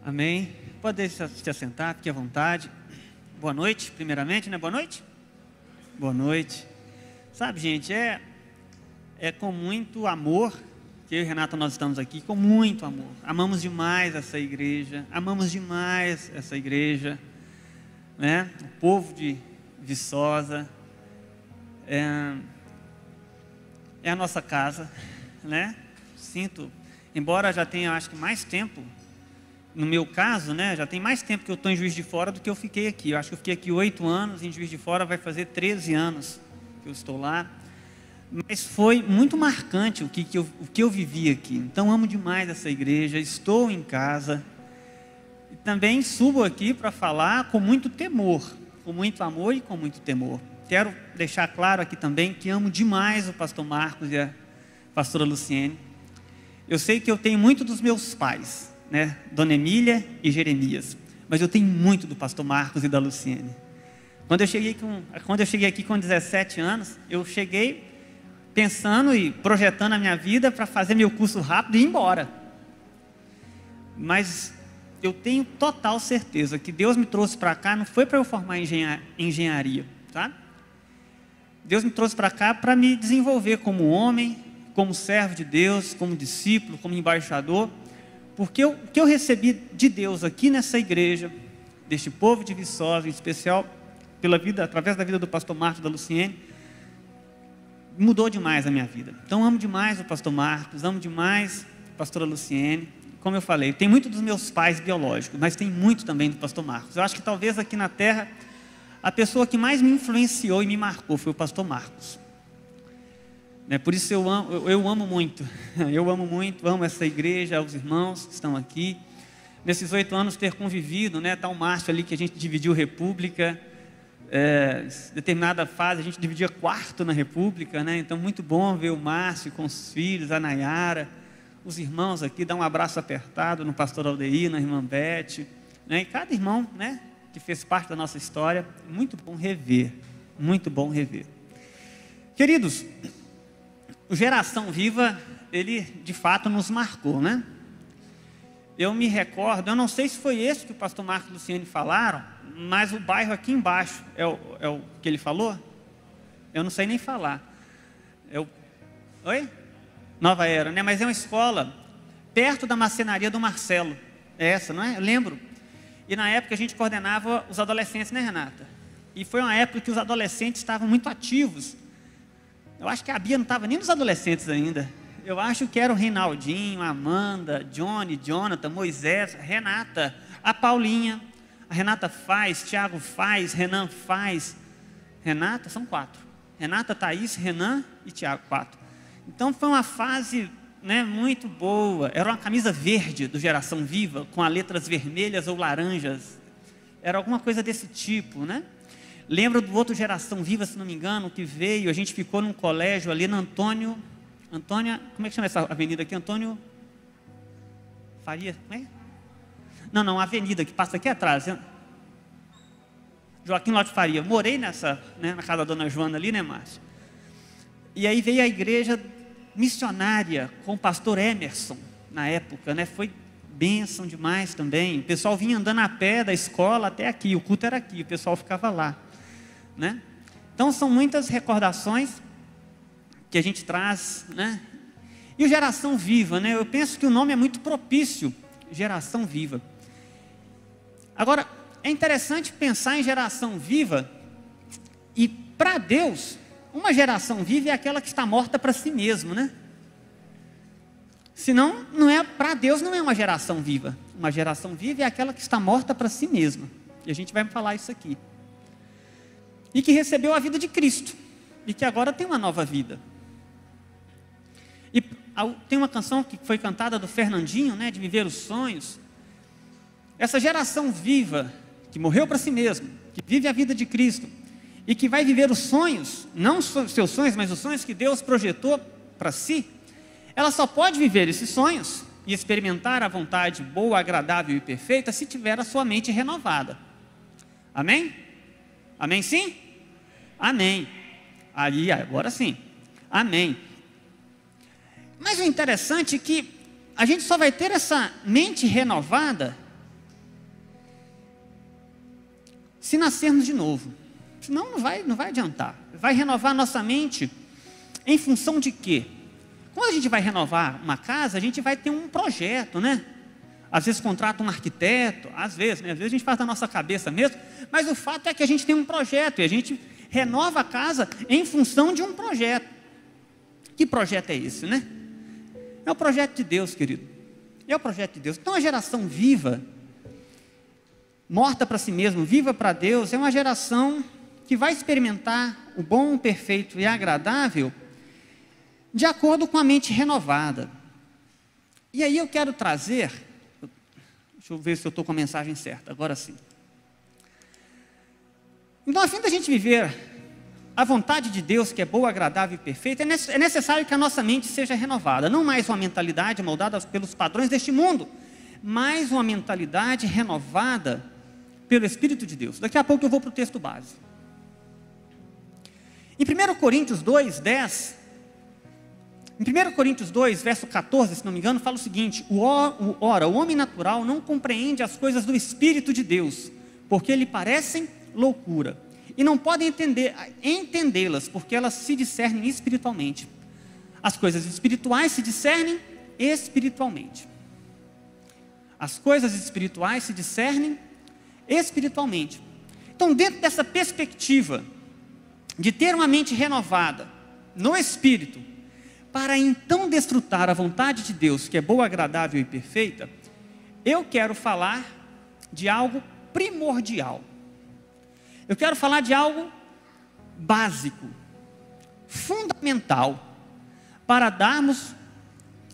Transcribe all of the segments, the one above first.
Amém. Pode se assentar, fique à vontade. Boa noite, primeiramente, né? Boa noite? Boa noite. Sabe, gente, é com muito amor que eu e Renata nós estamos aqui, com muito amor. Amamos demais essa igreja, né? O povo de Viçosa é a nossa casa, né? Sinto, embora já tenha, acho que mais tempo, no meu caso, né? Já tem mais tempo que eu estou em Juiz de Fora do que eu fiquei aqui. Eu acho que eu fiquei aqui 8 anos, em Juiz de Fora vai fazer 13 anos que eu estou lá. Mas foi muito marcante o que eu vivi aqui. Então amo demais essa igreja, estou em casa. E também subo aqui para falar com muito temor, com muito amor e com muito temor. Quero deixar claro aqui também que amo demais o pastor Marcos e a pastora Luciene. Eu sei que eu tenho muito dos meus pais, né? Dona Emília e Jeremias. Mas eu tenho muito do pastor Marcos e da Luciene. Quando eu cheguei aqui com 17 anos, eu cheguei pensando e projetando a minha vida para fazer meu curso rápido e ir embora. Mas eu tenho total certeza que Deus me trouxe para cá, não foi para eu formar engenharia, tá? Deus me trouxe para cá para me desenvolver como homem, como servo de Deus, como discípulo, como embaixador, porque o que eu recebi de Deus aqui nessa igreja, deste povo de Viçosa, em especial através da vida do pastor Marcos e da Luciene, mudou demais a minha vida. Então amo demais o pastor Marcos, amo demais a pastora Luciene. Como eu falei, tem muito dos meus pais biológicos, mas tem muito também do pastor Marcos. Eu acho que talvez aqui na terra, a pessoa que mais me influenciou e me marcou foi o pastor Marcos. Por isso eu amo muito, amo essa igreja, os irmãos que estão aqui. Nesses 8 anos ter convivido, né, tá o Márcio ali que a gente dividiu República, determinada fase a gente dividia quarto na República, né? Então muito bom ver o Márcio com os filhos, a Nayara, os irmãos aqui, dar um abraço apertado no pastor Aldeir, na irmã Beth, né? E cada irmão, né, que fez parte da nossa história, muito bom rever. Queridos, o Geração Viva, ele de fato nos marcou, né? Eu me recordo, eu não sei se foi esse que o pastor Marcos e Luciene falaram, mas o bairro aqui embaixo é o que ele falou? Eu não sei nem falar. Oi? Nova Era, né? Mas é uma escola perto da marcenaria do Marcelo. É essa, não é? Eu lembro. E na época a gente coordenava os adolescentes, né, Renata? E foi uma época que os adolescentes estavam muito ativos. Eu acho que a Bia não estava nem nos adolescentes ainda. Eu acho que era o Reinaldinho, a Amanda, Johnny, Jonathan, Moisés, Renata, a Paulinha. A Renata faz, Tiago faz, Renan faz. Renata, são 4. Renata, Thaís, Renan e Tiago, 4. Então foi uma fase, né, muito boa. Era uma camisa verde do Geração Viva, com as letras vermelhas ou laranjas. Era alguma coisa desse tipo, né? Lembro do outro Geração Viva, se não me engano, que veio, a gente ficou num colégio ali na Antônia, como é que chama essa avenida aqui? Antônio Faria, como é? Não, a avenida que passa aqui atrás, Joaquim Lote Faria. Morei nessa, né, na casa da dona Joana ali, né, Márcio? E aí veio a igreja missionária com o pastor Emerson, na época, né? Foi bênção demais também. O pessoal vinha andando a pé da escola até aqui, o culto era aqui, o pessoal ficava lá, né? Então são muitas recordações que a gente traz, né? E o Geração Viva, né? Eu penso que o nome é muito propício, Geração Viva. Agora, é interessante pensar em geração viva, e para Deus, uma geração viva é aquela que está morta para si mesmo, né? Senão, para Deus não é uma geração viva. Uma geração viva é aquela que está morta para si mesma. E a gente vai falar isso aqui. E que recebeu a vida de Cristo, e que agora tem uma nova vida. E tem uma canção que foi cantada do Fernandinho, né, de Viver os Sonhos. Essa geração viva, que morreu para si mesmo, que vive a vida de Cristo, e que vai viver os sonhos, não os seus sonhos, mas os sonhos que Deus projetou para si, ela só pode viver esses sonhos e experimentar a vontade boa, agradável e perfeita se tiver a sua mente renovada. Amém? Amém sim? Amém. Aí, agora sim. Amém. Mas o interessante é que a gente só vai ter essa mente renovada se nascermos de novo. Senão não vai adiantar. Vai renovar nossa mente em função de quê? Quando a gente vai renovar uma casa, a gente vai ter um projeto, né? Às vezes contrata um arquiteto, às vezes a gente faz da nossa cabeça mesmo, mas o fato é que a gente tem um projeto e a gente renova a casa em função de um projeto. Que projeto é esse, né? É o projeto de Deus, querido. É o projeto de Deus. Então a geração viva, morta para si mesmo, viva para Deus, é uma geração que vai experimentar o bom, o perfeito e agradável de acordo com a mente renovada. E aí eu quero trazer, deixa eu ver se eu estou com a mensagem certa, agora sim. Então, a fim da gente viver a vontade de Deus, que é boa, agradável e perfeita, é necessário que a nossa mente seja renovada. Não mais uma mentalidade moldada pelos padrões deste mundo, mas uma mentalidade renovada pelo Espírito de Deus. Daqui a pouco eu vou para o texto base. Em 1 Coríntios 2, 10, em 1 Coríntios 2, verso 14, se não me engano, fala o seguinte: ora, o homem natural não compreende as coisas do Espírito de Deus, porque lhe parecem loucura, e não pode entendê-las, porque elas se discernem espiritualmente. As coisas espirituais se discernem espiritualmente. As coisas espirituais se discernem espiritualmente. Então, dentro dessa perspectiva de ter uma mente renovada no Espírito, para então desfrutar a vontade de Deus, que é boa, agradável e perfeita, eu quero falar de algo primordial. Eu quero falar de algo básico, fundamental, para darmos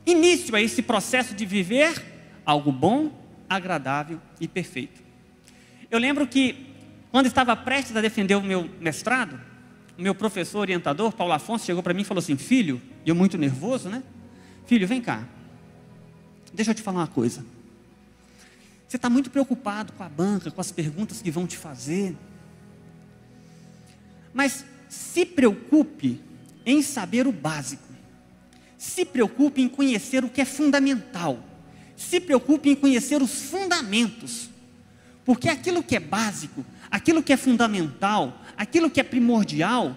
início a esse processo de viver algo bom, agradável e perfeito. Eu lembro que, quando estava prestes a defender o meu mestrado, o meu professor orientador, Paulo Afonso, chegou para mim e falou assim: filho, e eu muito nervoso, né? Filho, vem cá, deixa eu te falar uma coisa. Você está muito preocupado com a banca, com as perguntas que vão te fazer, mas se preocupe em saber o básico, se preocupe em conhecer o que é fundamental, se preocupe em conhecer os fundamentos, porque aquilo que é básico, aquilo que é fundamental, aquilo que é primordial,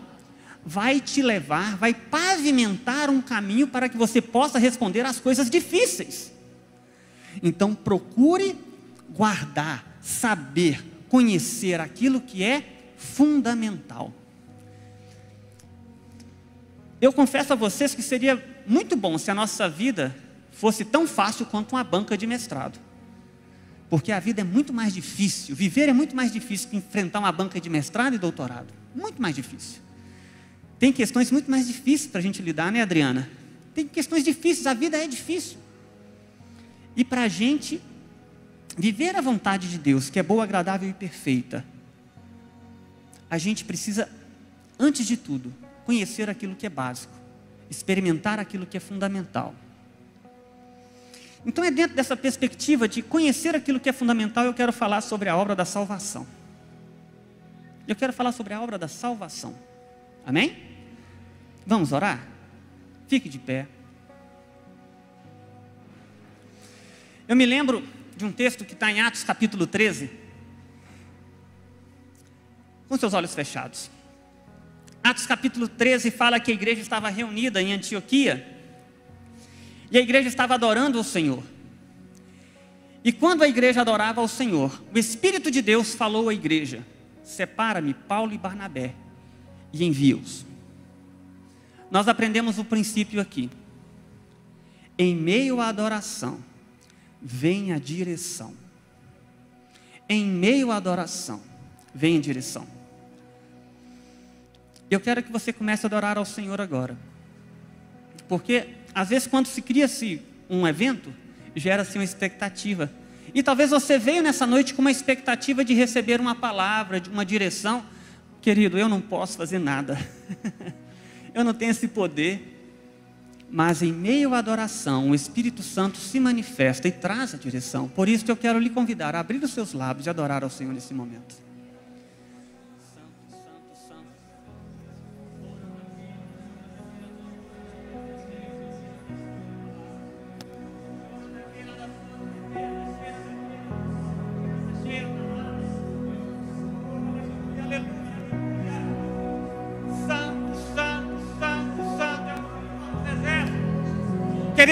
vai te levar, vai pavimentar um caminho para que você possa responder às coisas difíceis. Então procure guardar, saber, conhecer aquilo que é fundamental. Eu confesso a vocês que seria muito bom se a nossa vida fosse tão fácil quanto uma banca de mestrado. Porque a vida é muito mais difícil, viver é muito mais difícil que enfrentar uma banca de mestrado e doutorado. Muito mais difícil. Tem questões muito mais difíceis para a gente lidar, né, Adriana? Tem questões difíceis, a vida é difícil. E para a gente viver a vontade de Deus, que é boa, agradável e perfeita, a gente precisa, antes de tudo, conhecer aquilo que é básico, experimentar aquilo que é fundamental. Então é dentro dessa perspectiva de conhecer aquilo que é fundamental, eu quero falar sobre a obra da salvação. Eu quero falar sobre a obra da salvação. Amém? Vamos orar? Fique de pé. Eu me lembro de um texto que está em Atos capítulo 13. Com seus olhos fechados. Atos capítulo 13 fala que a igreja estava reunida em Antioquia. E a igreja estava adorando ao Senhor. E quando a igreja adorava ao Senhor, o Espírito de Deus falou à igreja: separa-me Paulo e Barnabé e envia-os. Nós aprendemos o princípio aqui. Em meio à adoração, vem a direção. Em meio à adoração, vem a direção. Eu quero que você comece a adorar ao Senhor agora. Porque, às vezes, quando se cria-se um evento, gera-se uma expectativa. E talvez você veio nessa noite com uma expectativa de receber uma palavra, de uma direção. Querido, eu não posso fazer nada. Eu não tenho esse poder. Mas em meio à adoração, o Espírito Santo se manifesta e traz a direção. Por isso eu quero lhe convidar a abrir os seus lábios e adorar ao Senhor nesse momento.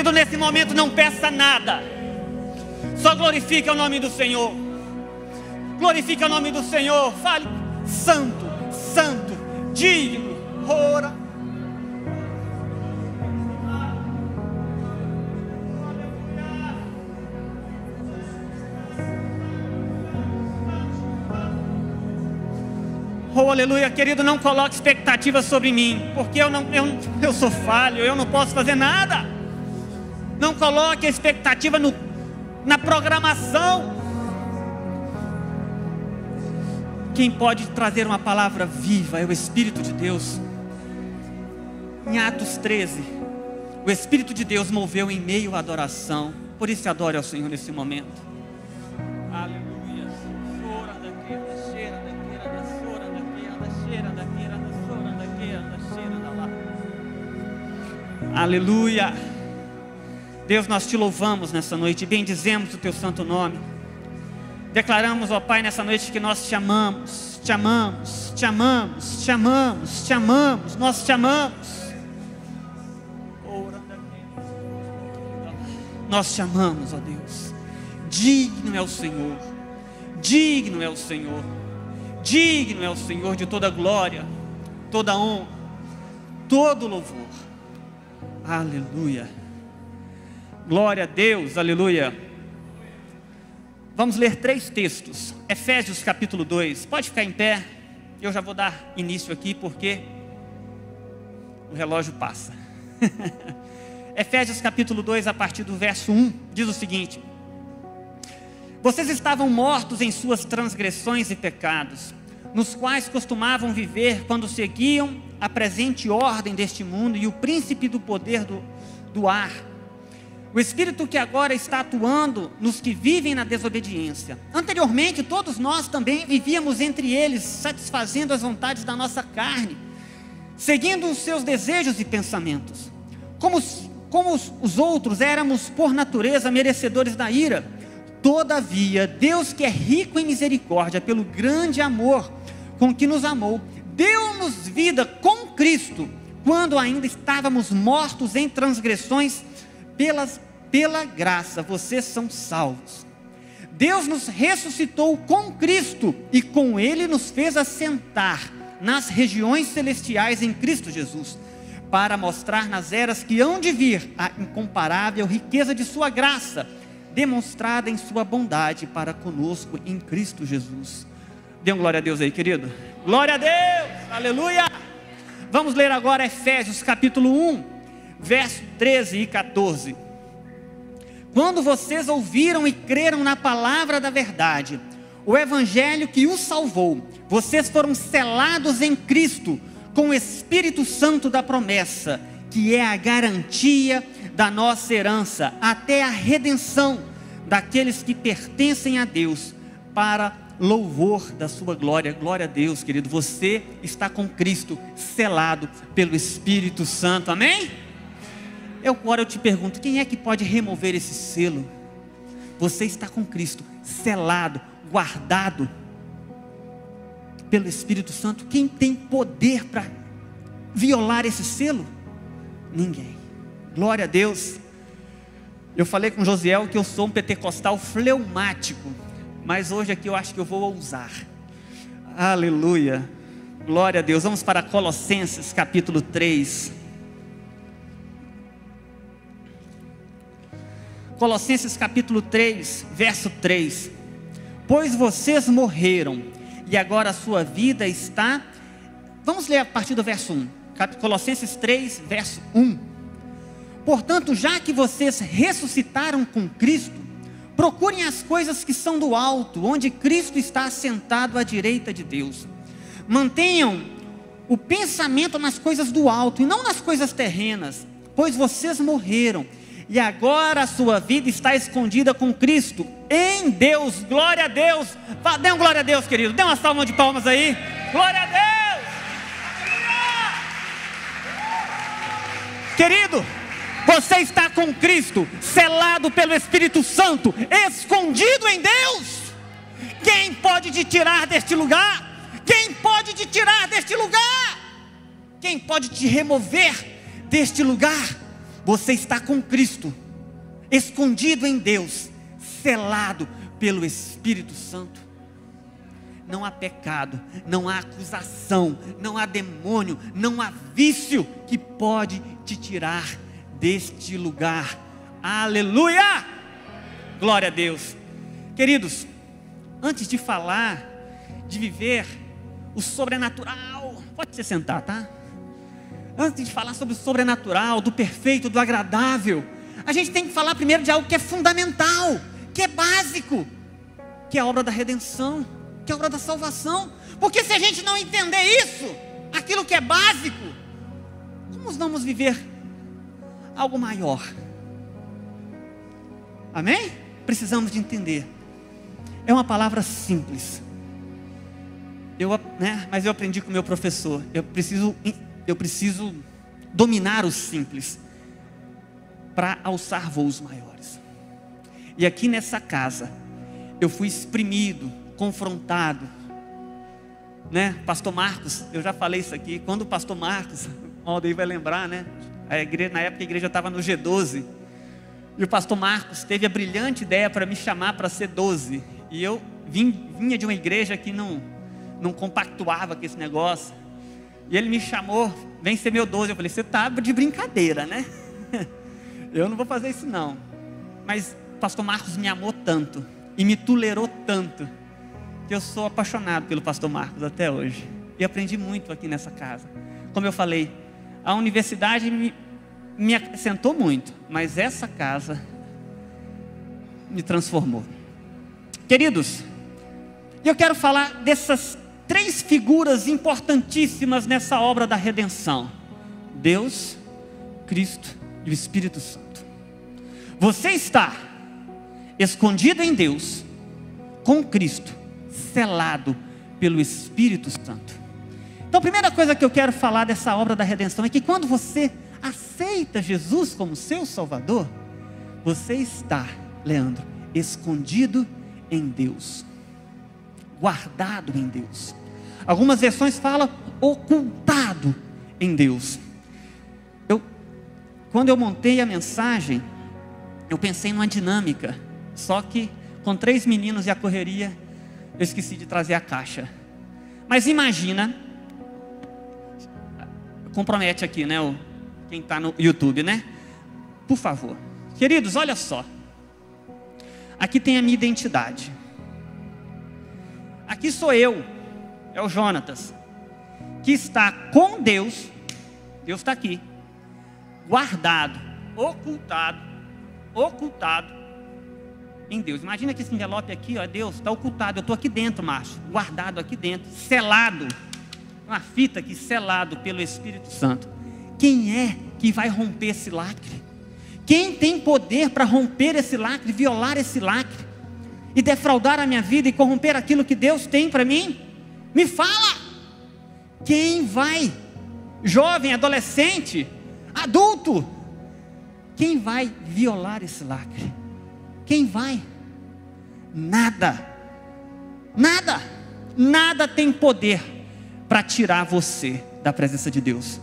Querido, nesse momento não peça nada, só glorifique o nome do Senhor. Glorifique o nome do Senhor. Fale: santo, santo, digno. Ora. Oh, aleluia. Querido, não coloque expectativas sobre mim, porque eu sou falho, eu não posso fazer nada. Não coloque a expectativa na programação. Quem pode trazer uma palavra viva é o Espírito de Deus. Em Atos 13, o Espírito de Deus moveu em meio à adoração. Por isso adore ao Senhor nesse momento. Aleluia. Aleluia. Deus, nós te louvamos nessa noite, bendizemos o teu santo nome. Declaramos, ó Pai, nessa noite que nós te amamos, te amamos, te amamos, te amamos, te amamos, nós te amamos. Nós te amamos, ó Deus. Digno é o Senhor, digno é o Senhor, digno é o Senhor de toda glória, toda honra, todo louvor. Aleluia. Glória a Deus, aleluia. Vamos ler 3 textos. Efésios capítulo 2. Pode ficar em pé. Eu já vou dar início aqui porque o relógio passa. Efésios capítulo 2, a partir do verso 1, diz o seguinte: vocês estavam mortos em suas transgressões e pecados, nos quais costumavam viver quando seguiam a presente ordem deste mundo e o príncipe do poder do ar, o espírito que agora está atuando nos que vivem na desobediência. Anteriormente todos nós também vivíamos entre eles, satisfazendo as vontades da nossa carne, seguindo os seus desejos e pensamentos. Como os outros, éramos por natureza merecedores da ira. Todavia Deus, que é rico em misericórdia, pelo grande amor com que nos amou, deu-nos vida com Cristo, quando ainda estávamos mortos em transgressões. Pela graça vocês são salvos. Deus nos ressuscitou com Cristo e com Ele nos fez assentar nas regiões celestiais em Cristo Jesus, para mostrar nas eras que hão de vir a incomparável riqueza de sua graça, demonstrada em sua bondade para conosco em Cristo Jesus. Dê um glória a Deus aí, querido. Glória a Deus, aleluia. Vamos ler agora Efésios capítulo 1, verso 13 e 14. Quando vocês ouviram e creram na palavra da verdade, o evangelho que os salvou, vocês foram selados em Cristo com o Espírito Santo da promessa, que é a garantia da nossa herança, até a redenção daqueles que pertencem a Deus, para louvor da sua glória. Glória a Deus, querido. Você está com Cristo, selado pelo Espírito Santo, amém? Agora eu te pergunto, quem é que pode remover esse selo? Você está com Cristo, selado, guardado pelo Espírito Santo. Quem tem poder para violar esse selo? Ninguém. Glória a Deus. Eu falei com Josiel que eu sou um pentecostal fleumático, mas hoje aqui eu acho que eu vou ousar. Aleluia. Glória a Deus. Vamos para Colossenses capítulo 3. Colossenses capítulo 3, verso 3. Pois vocês morreram, e agora a sua vida está... Vamos ler a partir do verso 1. Colossenses 3, verso 1. Portanto, já que vocês ressuscitaram com Cristo, procurem as coisas que são do alto, onde Cristo está assentado à direita de Deus. Mantenham o pensamento nas coisas do alto, e não nas coisas terrenas, pois vocês morreram, e agora a sua vida está escondida com Cristo em Deus. Glória a Deus. Dê um glória a Deus, querido. Dê uma salva de palmas aí. Glória a Deus. Querido, você está com Cristo, selado pelo Espírito Santo, escondido em Deus. Quem pode te tirar deste lugar? Quem pode te tirar deste lugar? Quem pode te remover deste lugar? Você está com Cristo, escondido em Deus, selado pelo Espírito Santo. Não há pecado, não há acusação, não há demônio, não há vício que pode te tirar deste lugar. Aleluia! Glória a Deus. Queridos, antes de falar, de viver o sobrenatural, pode se sentar, tá? Antes de falar sobre o sobrenatural, do perfeito, do agradável, a gente tem que falar primeiro de algo que é fundamental, que é básico, que é a obra da redenção, que é a obra da salvação. Porque se a gente não entender isso, aquilo que é básico, como vamos viver algo maior? Amém? Precisamos de entender. É uma palavra simples. Mas eu aprendi com o meu professor. Eu preciso dominar o simples para alçar voos maiores. E aqui nessa casa, eu fui exprimido, confrontado, né? Pastor Marcos, eu já falei isso aqui. Quando o pastor Marcos, o Aldair vai lembrar, né? Na época a igreja estava no G12. E o pastor Marcos teve a brilhante ideia para me chamar para ser 12. E eu vinha de uma igreja que não compactuava com esse negócio. E ele me chamou, vem ser meu 12. Eu falei, você está de brincadeira, né? Eu não vou fazer isso não. Mas o pastor Marcos me amou tanto e me tolerou tanto, que eu sou apaixonado pelo pastor Marcos até hoje. E aprendi muito aqui nessa casa. Como eu falei, a universidade me acrescentou muito, mas essa casa me transformou. Queridos, eu quero falar dessas 3 figuras importantíssimas nessa obra da redenção: Deus, Cristo e o Espírito Santo. Você está escondido em Deus, com Cristo, selado pelo Espírito Santo. Então a primeira coisa que eu quero falar dessa obra da redenção é que quando você aceita Jesus como seu Salvador, você está, Leandro, escondido em Deus, guardado em Deus. Algumas versões falam ocultado em Deus. Quando eu montei a mensagem, eu pensei numa dinâmica, só que com 3 meninos e a correria, eu esqueci de trazer a caixa. Mas imagina, compromete aqui, né, quem está no YouTube, né? Por favor. Queridos, olha só. Aqui tem a minha identidade. Aqui sou eu, é o Jonatas, que está com Deus. Deus está aqui, guardado, ocultado em Deus. Imagina que esse envelope aqui, ó, Deus está ocultado. Eu estou aqui dentro, macho, guardado aqui dentro, selado, uma fita aqui, selado pelo Espírito Santo. Quem é que vai romper esse lacre? Quem tem poder para romper esse lacre, violar esse lacre e defraudar a minha vida e corromper aquilo que Deus tem para mim? Me fala! Quem vai? Jovem, adolescente, adulto, quem vai violar esse lacre? Quem vai? Nada tem poder para tirar você da presença de Deus.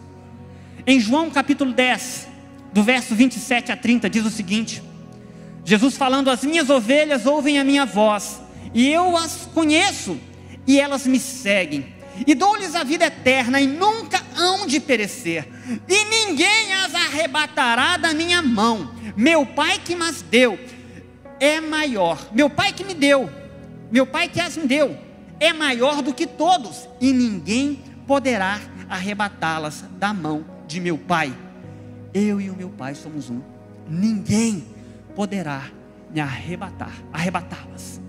Em João capítulo 10, do verso 27 a 30, diz o seguinte: Jesus falando: as minhas ovelhas ouvem a minha voz, e eu as conheço, e elas me seguem, e dou-lhes a vida eterna, e nunca hão de perecer, e ninguém as arrebatará da minha mão. Meu Pai que mas deu é maior, meu Pai que me deu, meu Pai que as me deu, é maior do que todos, e ninguém poderá arrebatá-las da mão de meu Pai. Eu e o meu Pai somos um. Ninguém poderá me arrebatá-las.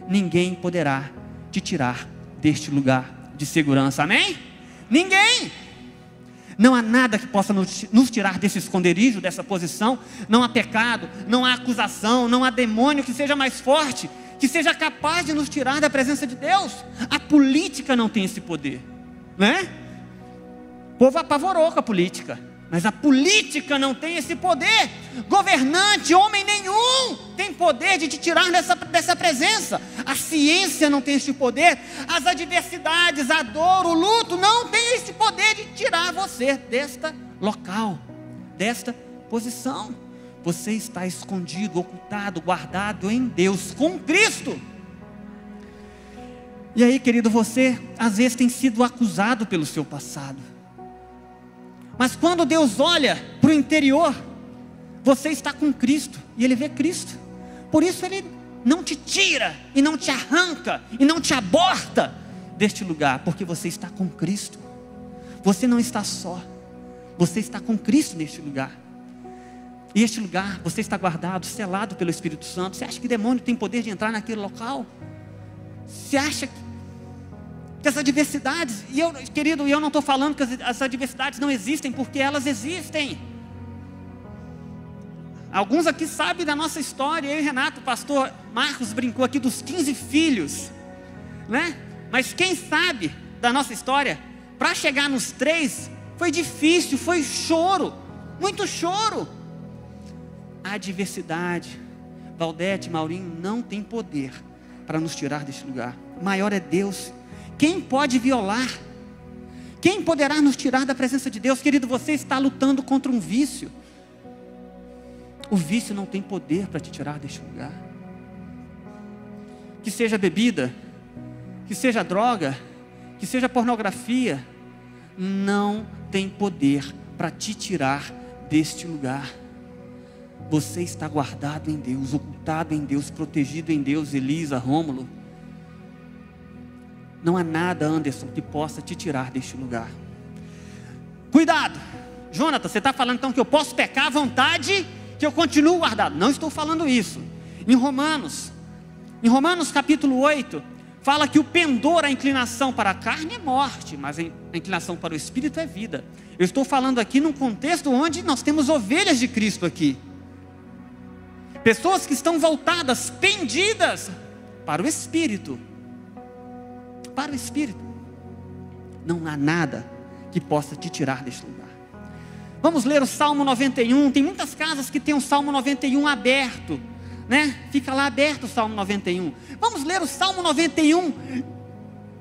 Ninguém poderá te tirar deste lugar de segurança. Amém? Ninguém. Não há nada que possa nos tirar desse esconderijo, dessa posição. Não há pecado, não há acusação, não há demônio que seja mais forte, que seja capaz de nos tirar da presença de Deus. A política não tem esse poder, né? O povo apavorou com a política, mas a política não tem esse poder. Governante, homem nenhum tem poder de te tirar dessa presença. A ciência não tem esse poder. As adversidades, a dor, o luto não tem esse poder de tirar você desta local. desta posição. Você está escondido, ocultado, guardado em Deus, com Cristo. E aí, querido, você às vezes tem sido acusado pelo seu passado. Mas quando Deus olha para o interior, você está com Cristo e Ele vê Cristo. Por isso Ele não te tira e não te arranca e não te aborta deste lugar, porque você está com Cristo. Você não está só, você está com Cristo neste lugar. E este lugar, você está guardado, selado pelo Espírito Santo. Você acha que demônio tem poder de entrar naquele local? Você acha que as adversidades, e eu, querido, eu não estou falando que as adversidades não existem, porque elas existem. Alguns aqui sabem da nossa história. Eu e Renato, o pastor Marcos brincou aqui dos 15 filhos, né? Mas quem sabe da nossa história, para chegar nos 3, foi difícil, foi choro, muito choro. A adversidade, Valdete, Maurinho, não tem poder para nos tirar deste lugar. Maior é Deus. Quem pode violar? Quem poderá nos tirar da presença de Deus? Querido, você está lutando contra um vício. O vício não tem poder para te tirar deste lugar. Que seja bebida, que seja droga, que seja pornografia, não tem poder para te tirar deste lugar. Você está guardado em Deus, ocultado em Deus, protegido em Deus. Elisa, Rômulo, não há nada, Anderson, que possa te tirar deste lugar. Cuidado, Jonathan, você está falando então que eu posso pecar à vontade, que eu continuo guardado? Não estou falando isso. Em Romanos capítulo 8, fala que o pendor, a inclinação para a carne é morte, mas a inclinação para o Espírito é vida. Eu estou falando aqui num contexto onde nós temos ovelhas de Cristo aqui. Pessoas que estão voltadas, pendidas para o Espírito. Para o Espírito. Não há nada que possa te tirar deste lugar. Vamos ler o Salmo 91. Tem muitas casas que tem o Salmo 91 aberto, né? Fica lá aberto o Salmo 91. Vamos ler o Salmo 91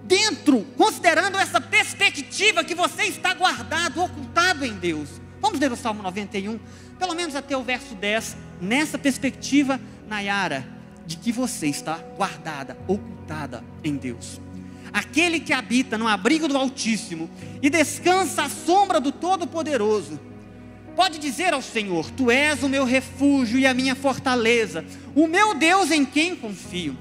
dentro, considerando essa perspectiva que você está guardado, ocultado em Deus. Vamos ler o Salmo 91, pelo menos até o verso 10, nessa perspectiva, Nayara, de que você está guardada, ocultada em Deus. Aquele que habita no abrigo do Altíssimo e descansa à sombra do Todo-Poderoso, pode dizer ao Senhor: Tu és o meu refúgio e a minha fortaleza, o meu Deus em quem confio.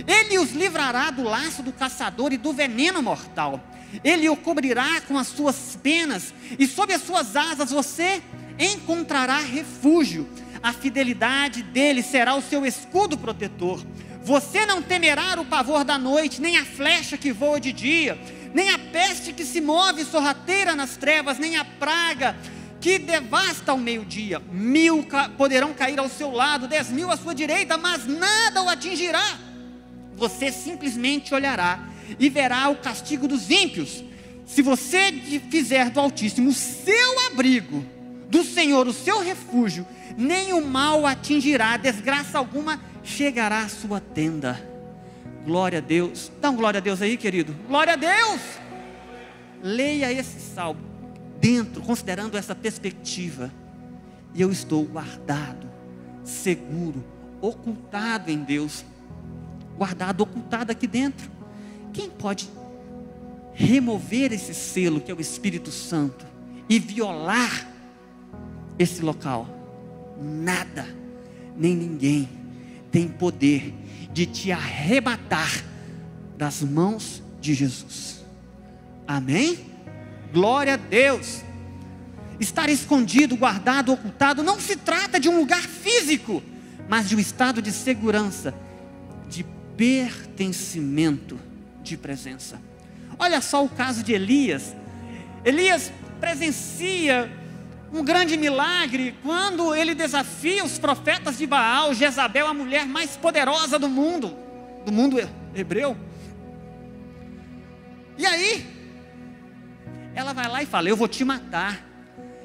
Ele os livrará do laço do caçador e do veneno mortal. Ele o cobrirá com as suas penas, e sob as suas asas você encontrará refúgio. A fidelidade dele será o seu escudo protetor. Você não temerá o pavor da noite, nem a flecha que voa de dia, nem a peste que se move sorrateira nas trevas, nem a praga que devasta ao meio-dia. 1000 poderão cair ao seu lado, 10.000 à sua direita, mas nada o atingirá. Você simplesmente olhará e verá o castigo dos ímpios. Se você fizer do Altíssimo o seu abrigo, do Senhor o seu refúgio, nem o mal atingirá, desgraça alguma chegará à sua tenda. Glória a Deus. Dá um glória a Deus aí, querido. Glória a Deus. Leia esse salmo dentro, considerando essa perspectiva. E eu estou guardado, seguro, ocultado em Deus. Guardado, ocultado aqui dentro. Quem pode remover esse selo que é o Espírito Santo e violar esse local? Nada, nem ninguém tem poder de te arrebatar das mãos de Jesus. Amém? Glória a Deus. Estar escondido, guardado, ocultado, não se trata de um lugar físico, mas de um estado de segurança, de pertencimento, de presença. Olha só o caso de Elias. Elias presencia um grande milagre quando ele desafia os profetas de Baal, Jezabel, a mulher mais poderosa do mundo hebreu. E aí ela vai lá e fala: eu vou te matar.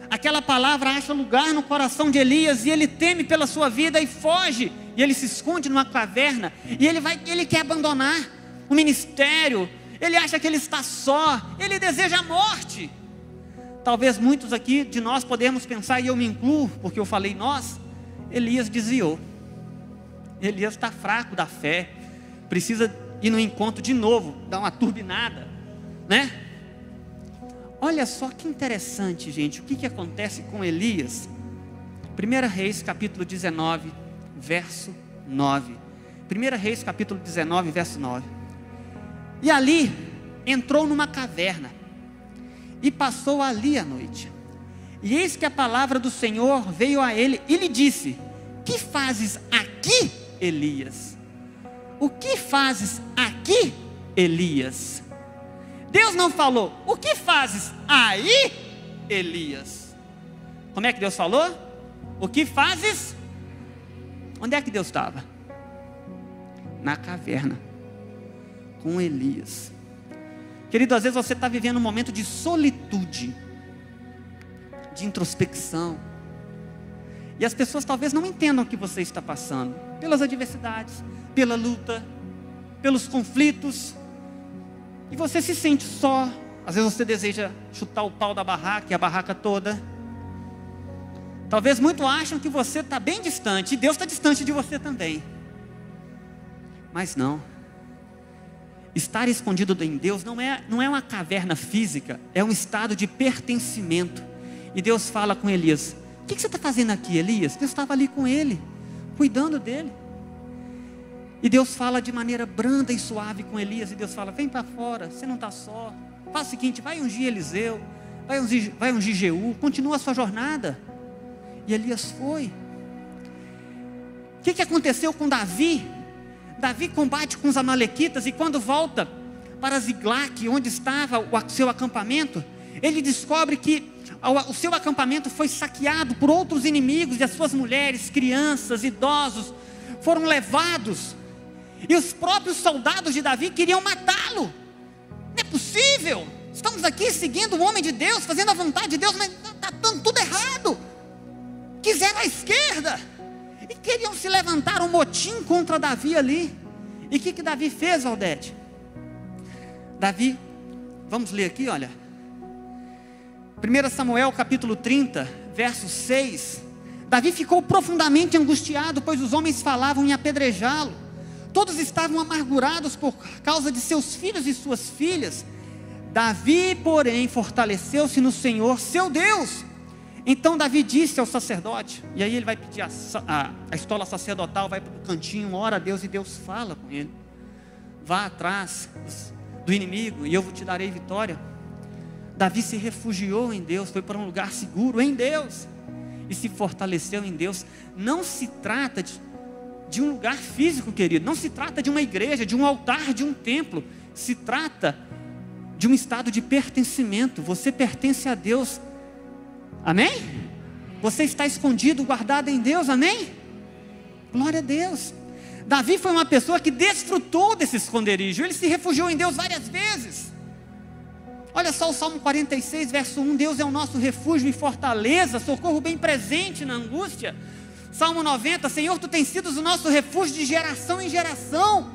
Aquela palavra acha lugar no coração de Elias, e ele teme pela sua vida e foge, e ele se esconde numa caverna, e ele quer abandonar o ministério, ele acha que ele está só, ele deseja a morte. Talvez muitos aqui de nós podemos pensar, e eu me incluo, porque eu falei nós, Elias desviou. Elias está fraco da fé, precisa ir no encontro de novo, dar uma turbinada, né? Olha só que interessante, gente, o que acontece com Elias. 1 Reis capítulo 19, verso 9. 1 Reis capítulo 19, verso 9. E ali entrou numa caverna e passou ali a noite. E eis que a palavra do Senhor veio a ele e lhe disse: que fazes aqui, Elias? O que fazes aqui, Elias? Deus não falou: o que fazes aí, Elias? Como é que Deus falou? O que fazes? Onde é que Deus estava? Na caverna, com Elias. Querido, às vezes você está vivendo um momento de solitude, de introspecção, e as pessoas talvez não entendam o que você está passando, pelas adversidades, pela luta, pelos conflitos, e você se sente só. Às vezes você deseja chutar o pau da barraca, e a barraca toda. Talvez muitos acham que você está bem distante, e Deus está distante de você também. Mas não. Estar escondido em Deus não é uma caverna física, é um estado de pertencimento. E Deus fala com Elias: o que você está fazendo aqui, Elias? Deus estava ali com ele, cuidando dele. E Deus fala de maneira branda e suave com Elias. E Deus fala: vem para fora, você não está só. Faz o seguinte, vai ungir Eliseu, vai ungir Jeú, continua a sua jornada. E Elias foi. O que aconteceu com Davi? Davi combate com os amalequitas, e quando volta para Ziglague, onde estava o seu acampamento, ele descobre que o seu acampamento foi saqueado por outros inimigos, e as suas mulheres, crianças, idosos foram levados, e os próprios soldados de Davi queriam matá-lo. Não é possível, estamos aqui seguindo o homem de Deus, fazendo a vontade de Deus, mas está dando tudo errado. Quiseram a esquerda, e queriam se levantar um motim contra Davi ali. E o que Davi fez, Valdete? Davi, vamos ler aqui, olha. 1 Samuel capítulo 30, verso 6. Davi ficou profundamente angustiado, pois os homens falavam em apedrejá-lo. Todos estavam amargurados por causa de seus filhos e suas filhas. Davi, porém, fortaleceu-se no Senhor, seu Deus. Então Davi disse ao sacerdote, e aí ele vai pedir a estola sacerdotal, vai para o cantinho, ora a Deus, e Deus fala com ele: vá atrás do inimigo e eu te darei vitória. Davi se refugiou em Deus, foi para um lugar seguro em Deus, e se fortaleceu em Deus. Não se trata de um lugar físico, querido, não se trata de uma igreja, de um altar, de um templo, se trata de um estado de pertencimento. Você pertence a Deus. Amém? Você está escondido, guardado em Deus, amém? Glória a Deus. Davi foi uma pessoa que desfrutou desse esconderijo, ele se refugiou em Deus várias vezes. Olha só o Salmo 46, verso 1, Deus é o nosso refúgio e fortaleza, socorro bem presente na angústia. Salmo 90, Senhor, Tu tens sido o nosso refúgio de geração em geração.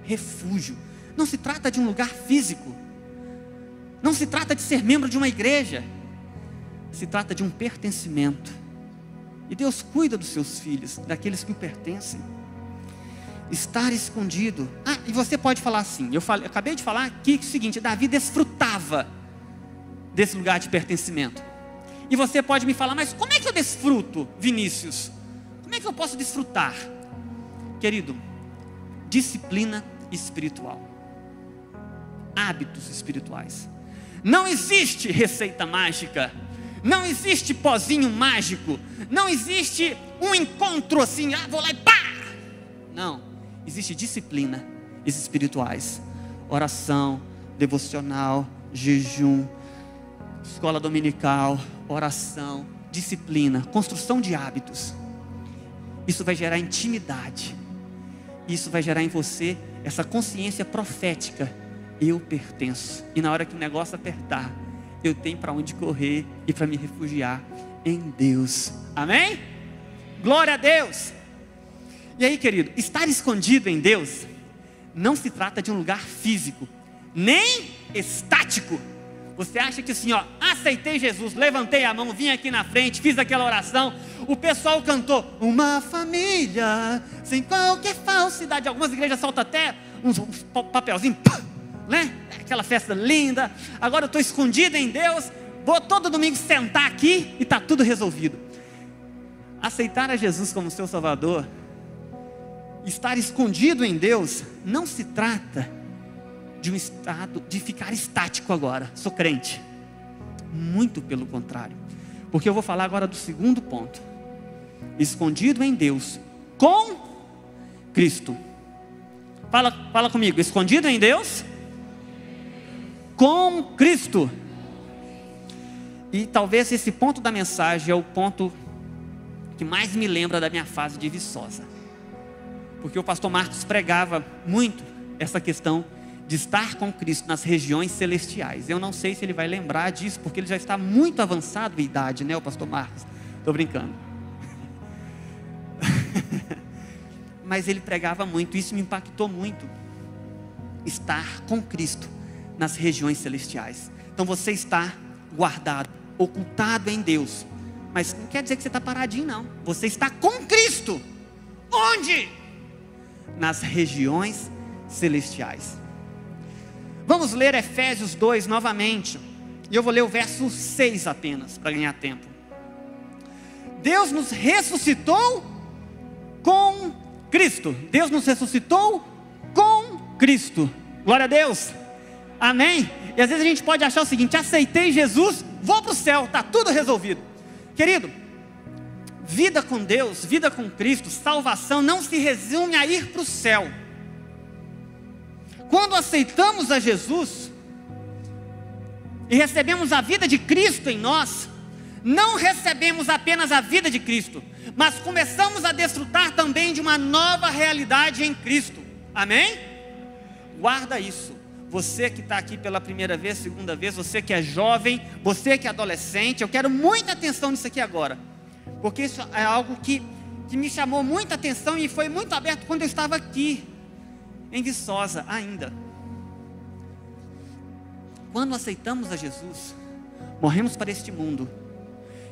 Refúgio, não se trata de um lugar físico, não se trata de ser membro de uma igreja, se trata de um pertencimento. E Deus cuida dos seus filhos, daqueles que o pertencem. Estar escondido. E você pode falar assim, eu acabei de falar aqui o seguinte: Davi desfrutava desse lugar de pertencimento. E você pode me falar: mas como é que eu desfruto, Vinícius? Como é que eu posso desfrutar? Querido, disciplina espiritual, hábitos espirituais. Não existe receita mágica, não existe pozinho mágico, não existe um encontro assim, vou lá e pá! Não, existe disciplina espirituais, oração, devocional, jejum, escola dominical, oração, disciplina, construção de hábitos. Isso vai gerar intimidade, isso vai gerar em você essa consciência profética: eu pertenço, e na hora que o negócio apertar, eu tenho para onde correr e para me refugiar em Deus. Amém? Glória a Deus. E aí, querido, estar escondido em Deus não se trata de um lugar físico, nem estático, Você acha que assim, ó, aceitei Jesus, levantei a mão, vim aqui na frente, fiz aquela oração, o pessoal cantou, uma família, sem qualquer falsidade. Algumas igrejas soltam até uns papelzinhos, né? Aquela festa linda. Agora eu estou escondido em Deus, vou todo domingo sentar aqui e está tudo resolvido. Aceitar a Jesus como seu Salvador, estar escondido em Deus, não se trata de um estado de ficar estático agora, sou crente. Muito pelo contrário, porque eu vou falar agora do segundo ponto. Escondido em Deus com Cristo. Fala comigo, escondido em Deus com Cristo. E talvez esse ponto da mensagem é o ponto que mais me lembra da minha fase de Viçosa, porque o pastor Marcos pregava muito essa questão de estar com Cristo nas regiões celestiais. Eu não sei se ele vai lembrar disso, porque ele já está muito avançado em idade, né, o pastor Marcos? Estou brincando. Mas ele pregava muito, isso me impactou muito. Estar com Cristo nas regiões celestiais. Então você está guardado, ocultado em Deus, mas não quer dizer que você está paradinho, não. Você está com Cristo. Onde? Nas regiões celestiais. Vamos ler Efésios 2 novamente. E eu vou ler o verso 6 apenas, para ganhar tempo. Deus nos ressuscitou com Cristo. Deus nos ressuscitou com Cristo. Glória a Deus. Amém? E às vezes a gente pode achar o seguinte: aceitei Jesus, vou para o céu, está tudo resolvido. Querido, vida com Deus, vida com Cristo, salvação não se resume a ir para o céu. Quando aceitamos a Jesus e recebemos a vida de Cristo em nós, não recebemos apenas a vida de Cristo, mas começamos a desfrutar também de uma nova realidade em Cristo. Amém? Guarda isso. Você que está aqui pela primeira vez, segunda vez, você que é jovem, você que é adolescente, eu quero muita atenção nisso aqui agora, porque isso é algo que me chamou muita atenção e foi muito aberto quando eu estava aqui em Viçosa ainda. Quando aceitamos a Jesus, morremos para este mundo,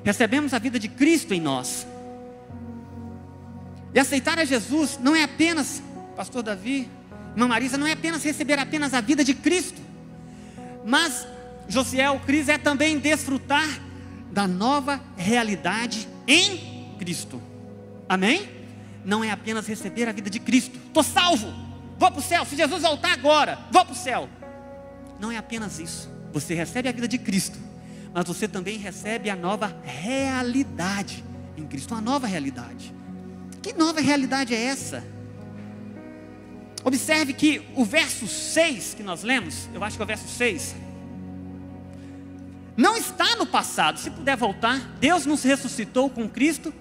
recebemos a vida de Cristo em nós. E aceitar a Jesus não é apenas, pastor Davi, irmã Marisa, não é apenas receber apenas a vida de Cristo, mas Josiel, Cris, é também desfrutar da nova realidade em Cristo. Amém? Não é apenas receber a vida de Cristo. Estou salvo, vou para o céu, se Jesus voltar agora, vou para o céu. Não é apenas isso. Você recebe a vida de Cristo, mas você também recebe a nova realidade em Cristo. Uma nova realidade. Que nova realidade é essa? Observe que o verso 6 que nós lemos, eu acho que é o verso 6, não está no passado. Se puder voltar, Deus nos ressuscitou com Cristo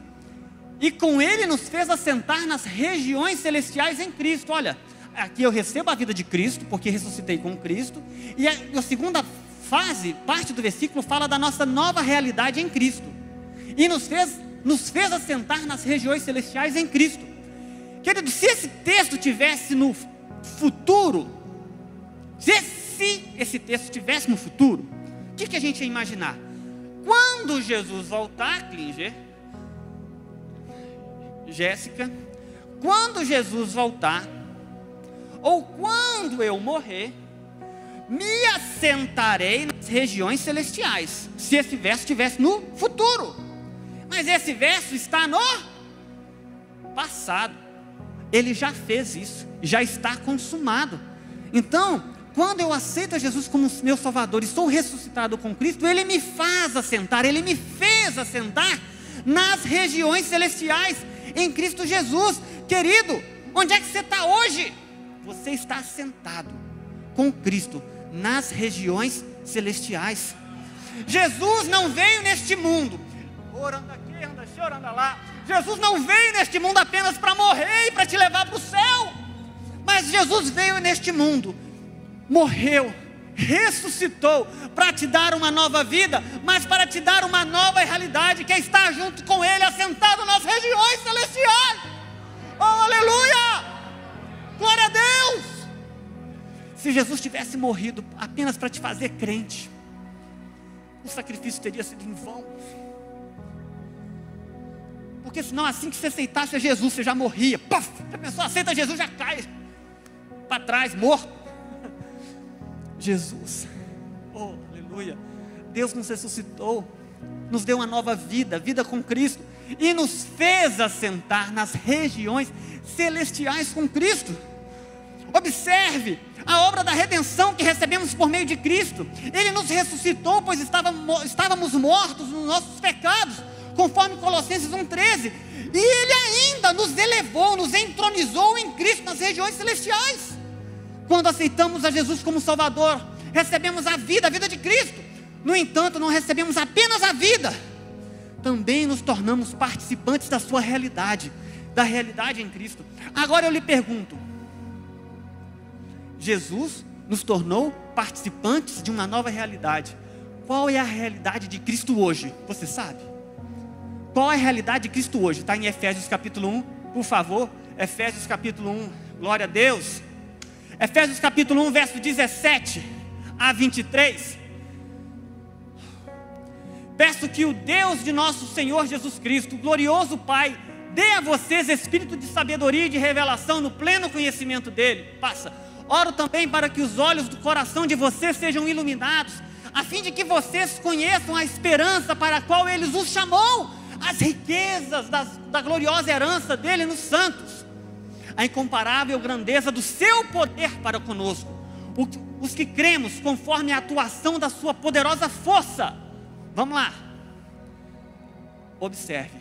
e com Ele nos fez assentar nas regiões celestiais em Cristo. Olha, aqui eu recebo a vida de Cristo, porque ressuscitei com Cristo. E a segunda fase, parte do versículo, fala da nossa nova realidade em Cristo. E nos fez assentar nas regiões celestiais em Cristo. Querido, se esse texto tivesse no futuro, se esse texto tivesse no futuro, o que a gente ia imaginar? Quando Jesus voltar, Klinger, Jéssica, quando Jesus voltar, ou quando eu morrer, me assentarei nas regiões celestiais. Se esse verso estivesse no futuro, mas esse verso está no passado. Ele já fez isso, já está consumado. Então, quando eu aceito a Jesus como meu Salvador e sou ressuscitado com Cristo, Ele me faz assentar, Ele me fez assentar nas regiões celestiais em Cristo Jesus. Querido, onde é que você está hoje? Você está assentado com Cristo nas regiões celestiais. Jesus não veio neste mundo, orando aqui, anda chorando lá. Jesus não veio neste mundo apenas para morrer e para te levar para o céu, mas Jesus veio neste mundo, morreu, ressuscitou para te dar uma nova vida, mas para te dar uma nova realidade, que é estar junto com Ele, assentado nas regiões celestiais. Oh, aleluia! Glória a Deus! Se Jesus tivesse morrido apenas para te fazer crente, o sacrifício teria sido em vão. Porque senão, assim que você aceitasse a Jesus, você já morria. Paf! A pessoa aceita Jesus, já cai para trás, morto. Jesus, oh, aleluia, Deus nos ressuscitou, nos deu uma nova vida, vida com Cristo, e nos fez assentar nas regiões celestiais com Cristo. Observe a obra da redenção que recebemos por meio de Cristo. Ele nos ressuscitou, pois estávamos mortos nos nossos pecados, conforme Colossenses 1,13, e Ele ainda nos elevou, nos entronizou em Cristo nas regiões celestiais. Quando aceitamos a Jesus como Salvador, recebemos a vida de Cristo. No entanto, não recebemos apenas a vida, também nos tornamos participantes da sua realidade, da realidade em Cristo. Agora eu lhe pergunto, Jesus nos tornou participantes de uma nova realidade. Qual é a realidade de Cristo hoje? Você sabe? Qual é a realidade de Cristo hoje? Está em Efésios capítulo 1, por favor. Efésios capítulo 1, glória a Deus. Efésios capítulo 1, verso 17 a 23. Peço que o Deus de nosso Senhor Jesus Cristo, o glorioso Pai, dê a vocês espírito de sabedoria e de revelação no pleno conhecimento dEle. Oro também para que os olhos do coração de vocês sejam iluminados, a fim de que vocês conheçam a esperança para a qual Ele os chamou, as riquezas da gloriosa herança dEle nos santos, a incomparável grandeza do seu poder para conosco, os que cremos conforme a atuação da sua poderosa força. Vamos lá, observe,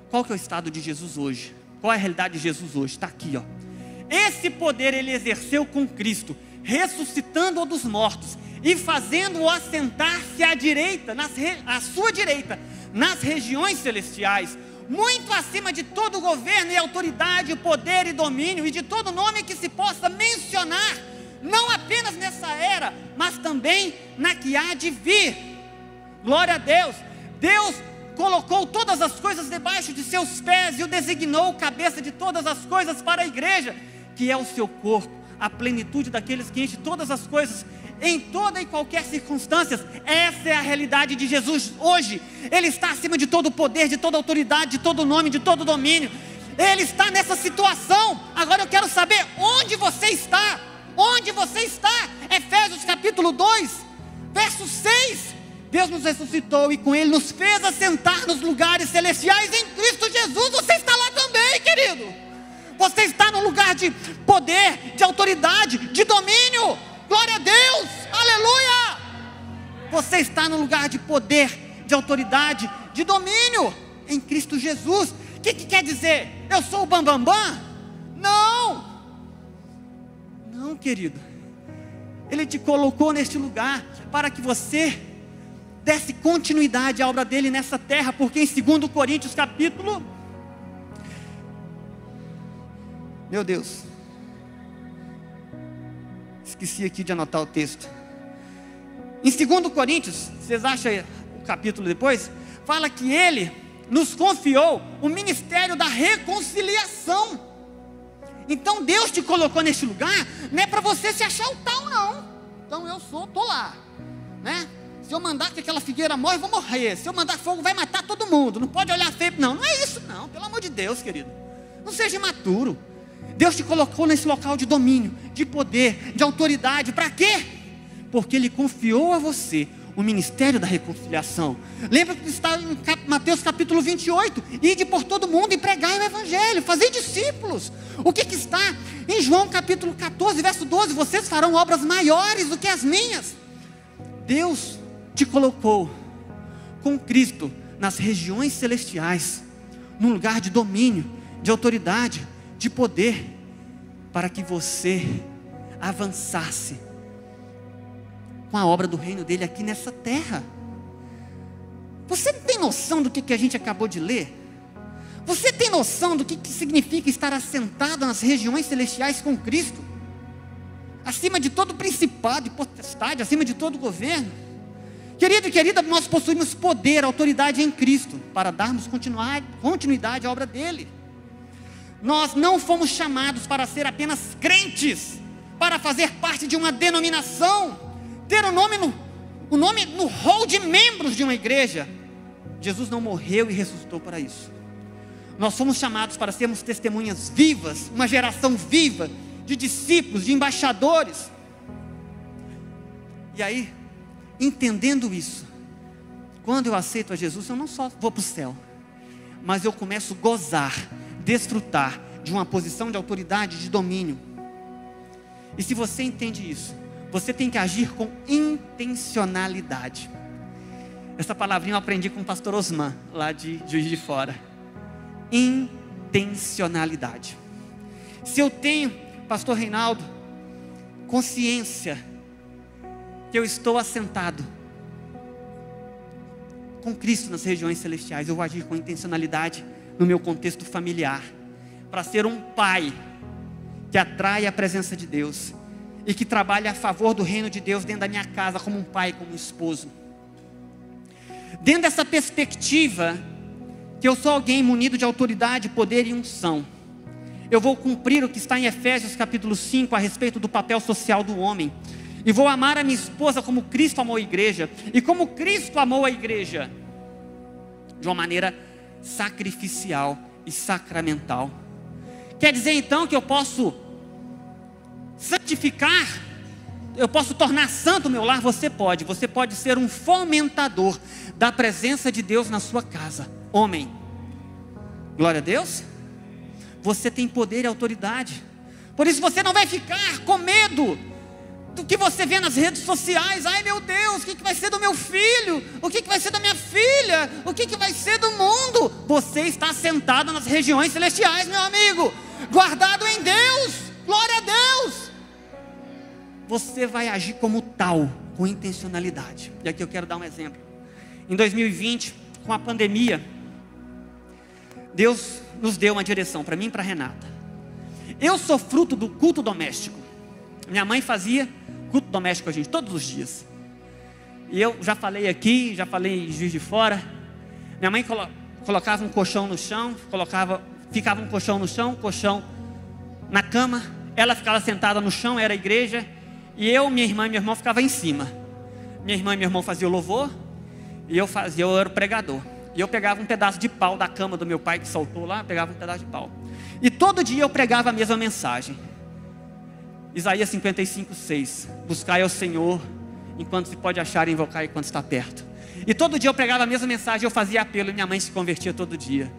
qual que é o estado de Jesus hoje? Qual é a realidade de Jesus hoje? Está aqui, ó. Esse poder Ele exerceu com Cristo, ressuscitando-o dos mortos e fazendo-o assentar-se à direita, à sua direita, nas regiões celestiais, muito acima de todo governo e autoridade, poder e domínio, e de todo nome que se possa mencionar, não apenas nessa era, mas também na que há de vir. Glória a Deus. Deus colocou todas as coisas debaixo de seus pés e o designou cabeça de todas as coisas para a igreja, que é o seu corpo, a plenitude daqueles que enchem todas as coisas em toda e qualquer circunstância. Essa é a realidade de Jesus hoje. Ele está acima de todo poder, de toda autoridade, de todo nome, de todo domínio. Ele está nessa situação. Agora eu quero saber onde você está. Onde você está? Efésios capítulo 2, verso 6. Deus nos ressuscitou e com Ele nos fez assentar nos lugares celestiais em Cristo Jesus. Você está lá também, querido. Você está no lugar de poder, de autoridade, de domínio. Glória a Deus, aleluia. Você está no lugar de poder, de autoridade, de domínio em Cristo Jesus. O que quer dizer? Eu sou o bambambam? Não, não, querido. Ele te colocou neste lugar para que você desse continuidade à obra dele nessa terra, porque em 2 Coríntios capítulo, meu Deus, esqueci aqui de anotar o texto. Em 2 Coríntios, vocês acham o capítulo depois? Fala que Ele nos confiou o ministério da reconciliação. Então Deus te colocou neste lugar, não é para você se achar o tal não. Então eu estou lá, né? Se eu mandar que aquela figueira morre, eu vou morrer. Se eu mandar fogo, vai matar todo mundo. Não pode olhar feio, não. Não é isso não, pelo amor de Deus, querido. Não seja imaturo. Deus te colocou nesse local de domínio, de poder, de autoridade. Para quê? Porque Ele confiou a você o ministério da reconciliação. Lembra que está em Mateus capítulo 28. Ide por todo mundo e pregai o evangelho, fazei discípulos. O que está em João capítulo 14, verso 12? Vocês farão obras maiores do que as minhas. Deus te colocou com Cristo nas regiões celestiais, num lugar de domínio, de autoridade, de poder, para que você avançasse com a obra do reino dele aqui nessa terra. Você tem noção do que a gente acabou de ler? Você tem noção do que significa estar assentado nas regiões celestiais com Cristo? Acima de todo principado e potestade, acima de todo governo. Querido e querida, nós possuímos poder, autoridade em Cristo, para darmos continuidade à obra dele. Nós não fomos chamados para ser apenas crentes, para fazer parte de uma denominação, ter um nome o nome no rol de membros de uma igreja. Jesus não morreu e ressuscitou para isso. Nós somos chamados para sermos testemunhas vivas, uma geração viva de discípulos, de embaixadores. E aí, entendendo isso, quando eu aceito a Jesus, eu não só vou para o céu, mas eu começo a gozar, desfrutar de uma posição de autoridade, de domínio. E se você entende isso, você tem que agir com intencionalidade. Essa palavrinha eu aprendi com o pastor Osman, lá de Juiz de Fora. Intencionalidade. Se eu tenho, pastor Reinaldo, consciência que eu estou assentado com Cristo nas regiões celestiais, eu vou agir com intencionalidade no meu contexto familiar, para ser um pai que atrai a presença de Deus e que trabalha a favor do reino de Deus dentro da minha casa, como um pai, como um esposo. Dentro dessa perspectiva, que eu sou alguém munido de autoridade, poder e unção, eu vou cumprir o que está em Efésios capítulo 5, a respeito do papel social do homem, e vou amar a minha esposa como Cristo amou a igreja, e como Cristo amou a igreja, de uma maneira sacrificial e sacramental. Quer dizer então que eu posso santificar, eu posso tornar santo o meu lar? Você pode ser um fomentador da presença de Deus na sua casa, homem. Glória a Deus. Você tem poder e autoridade, por isso você não vai ficar com medo do que você vê nas redes sociais. Ai meu Deus, o que vai ser do meu filho? O que vai ser da minha filha? O que vai ser do mundo? Você está sentado nas regiões celestiais, meu amigo, guardado em Deus. Glória a Deus. Você vai agir como tal, com intencionalidade. E aqui eu quero dar um exemplo. Em 2020, com a pandemia, Deus nos deu uma direção, para mim e para a Renata. Eu sou fruto do culto doméstico. Minha mãe fazia culto doméstico com a gente todos os dias. E eu já falei aqui, já falei em Juiz de Fora. Minha mãe colocava um colchão no chão, ficava um colchão no chão, colchão na cama. Ela ficava sentada no chão, era a igreja. E eu, minha irmã e meu irmão ficava em cima. Minha irmã e meu irmão faziam o louvor, e eu era o pregador. E eu pegava um pedaço de pau da cama do meu pai que soltou lá, pegava um pedaço de pau. E todo dia eu pregava a mesma mensagem. Isaías 55:6. Buscai ao Senhor enquanto se pode achar, e invocar enquanto está perto. E todo dia eu pregava a mesma mensagem, eu fazia apelo, e minha mãe se convertia todo dia.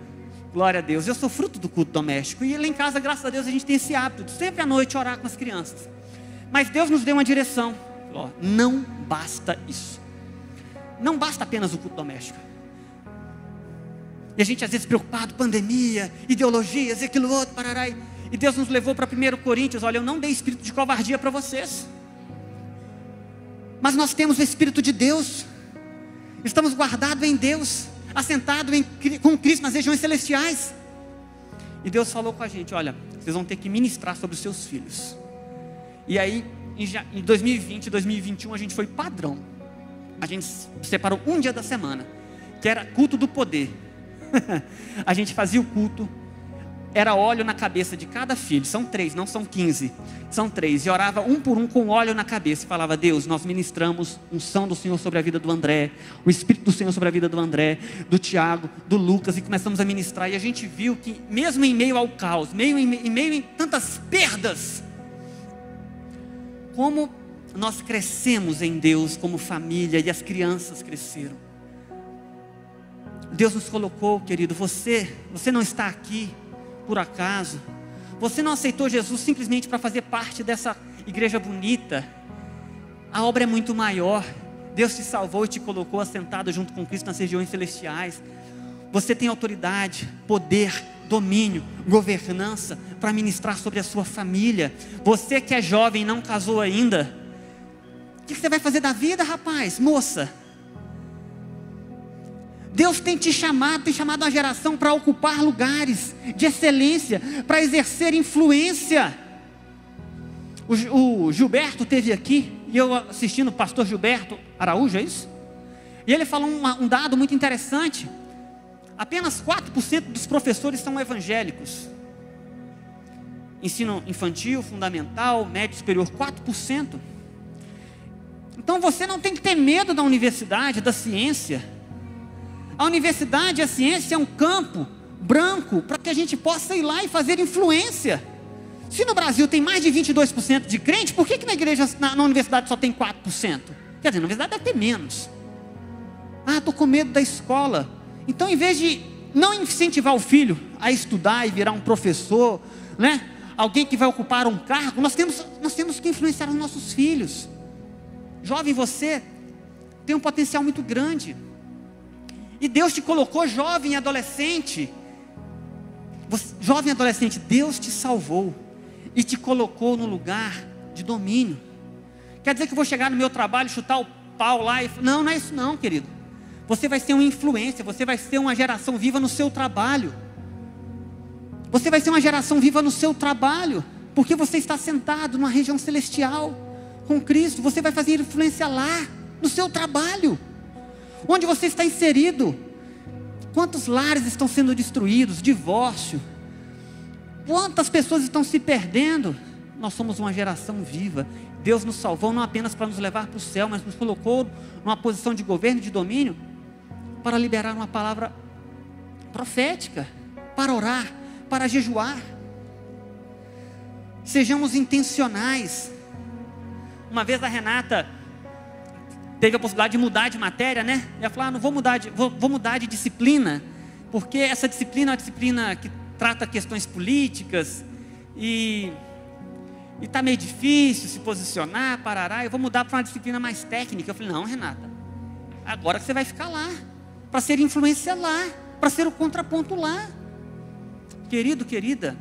Glória a Deus. Eu sou fruto do culto doméstico. E lá em casa, graças a Deus, a gente tem esse hábito de sempre à noite orar com as crianças. Mas Deus nos deu uma direção. Não basta isso. Não basta apenas o culto doméstico. E a gente às vezes preocupado, pandemia, ideologias, aquilo outro, parará. E Deus nos levou para 1 Coríntios. Olha, eu não dei espírito de covardia para vocês, mas nós temos o Espírito de Deus. Estamos guardados em Deus, assentados com Cristo nas regiões celestiais. E Deus falou com a gente: olha, vocês vão ter que ministrar sobre os seus filhos. E aí, em 2020 e 2021, a gente foi padrão. A gente separou um dia da semana, que era culto do poder. A gente fazia o culto, era óleo na cabeça de cada filho. São 3, não são 15, são 3. E orava um por um com óleo na cabeça. E falava: Deus, nós ministramos unção do Senhor sobre a vida do André, o Espírito do Senhor sobre a vida do André, do Tiago, do Lucas. E começamos a ministrar. E a gente viu que mesmo em meio ao caos, em meio em tantas perdas, como nós crescemos em Deus como família, e as crianças cresceram. Deus nos colocou, querido. Você não está aqui por acaso. Você não aceitou Jesus simplesmente para fazer parte dessa igreja bonita. A obra é muito maior. Deus te salvou e te colocou assentado junto com Cristo nas regiões celestiais. Você tem autoridade, poder, domínio, governança para ministrar sobre a sua família. Você que é jovem e não casou ainda, o que você vai fazer da vida, rapaz, moça? Deus tem te chamado, tem chamado uma geração para ocupar lugares de excelência, para exercer influência. O Gilberto esteve aqui, e eu assistindo o pastor Gilberto Araújo, é isso? E ele falou um dado muito interessante. Apenas 4% dos professores são evangélicos. Ensino infantil, fundamental, médio, superior, 4%. Então você não tem que ter medo da universidade, da ciência. A universidade, a ciência é um campo branco para que a gente possa ir lá e fazer influência. Se no Brasil tem mais de 22% de crente, por que na igreja, na universidade só tem 4%? Quer dizer, na universidade deve ter menos. Ah, estou com medo da escola. Então, em vez de não incentivar o filho a estudar e virar um professor, né? Alguém que vai ocupar um cargo, nós temos que influenciar os nossos filhos. Jovem, você tem um potencial muito grande. E Deus te colocou jovem e adolescente. Jovem e adolescente, Deus te salvou e te colocou no lugar de domínio. Quer dizer que eu vou chegar no meu trabalho, chutar o pau lá e... Não, não é isso não, querido. Você vai ser uma influência, você vai ser uma geração viva no seu trabalho. Você vai ser uma geração viva no seu trabalho, porque você está sentado numa região celestial com Cristo. Você vai fazer influência lá, no seu trabalho, onde você está inserido. Quantos lares estão sendo destruídos, divórcio, quantas pessoas estão se perdendo. Nós somos uma geração viva. Deus nos salvou não apenas para nos levar para o céu, mas nos colocou numa posição de governo e de domínio para liberar uma palavra profética, para orar, para jejuar. Sejamos intencionais. Uma vez a Renata teve a possibilidade de mudar de matéria, né? Ela falou, não vou mudar de disciplina, porque essa disciplina é uma disciplina que trata questões políticas e está meio difícil se posicionar, parará, eu vou mudar para uma disciplina mais técnica. Eu falei, não, Renata, agora que você vai ficar lá, para ser influência lá, para ser o contraponto lá. Querido, querida,